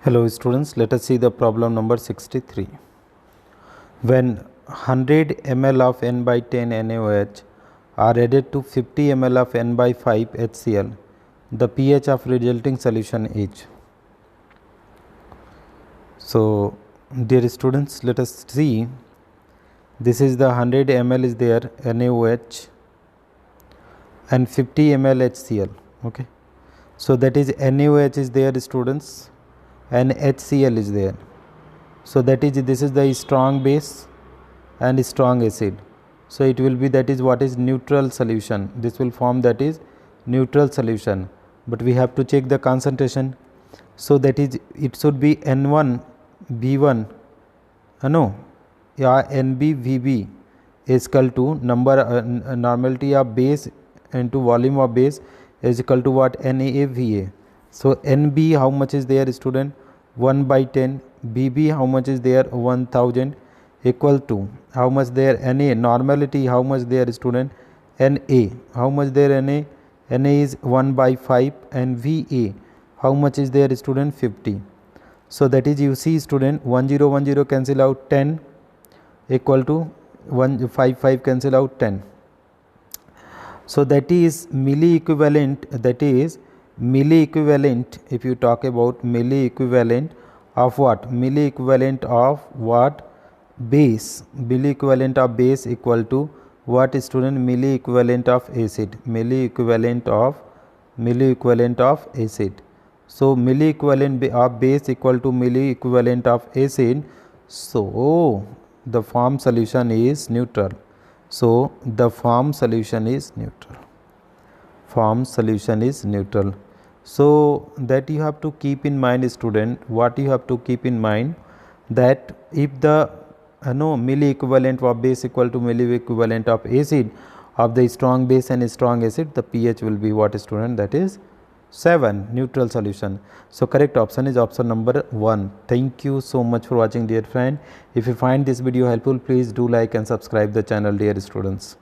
Hello students, let us see the problem number 63. When 100 ml of n by 10 NaOH are added to 50 ml of n by 5 HCl, the pH of resulting solution is. So dear students, let us see, this is the 100 ml is there NaOH and 50 ml HCl. Okay, so that is NaOH is there students and HCl is there. So that is, this is the strong base and strong acid. So it will be, that is what is neutral solution. This will form, that is neutral solution. But we have to check the concentration. So that is, it should be N1 B1 NB VB is equal to number normality of base into volume of base is equal to what? NaVA. So NB how much is there student? 1 by 10. BB how much is there? 1000 equal to how much there? Na normality how much there student? Na how much there? Na is 1 by 5 and Va how much is there student? 50. So that is, you see student, 1010 cancel out, 10 equal to 155 cancel out, 10. So that is milli equivalent, that is milli equivalent. If you talk about milli equivalent of what? Milli equivalent of what? Base. Milli equivalent of base equal to what student? Milli equivalent of acid. Milli equivalent of acid. So milli equivalent of base equal to milli equivalent of acid. So the form solution is neutral. So the form solution is neutral. Form solution is neutral. So that you have to keep in mind student. What you have to keep in mind, that if the milli equivalent of base equal to milli equivalent of acid of the strong base and strong acid, the pH will be what student? That is 7, neutral solution. So correct option is option number 1. Thank you so much for watching dear friend. If you find this video helpful, please do like and subscribe the channel dear students.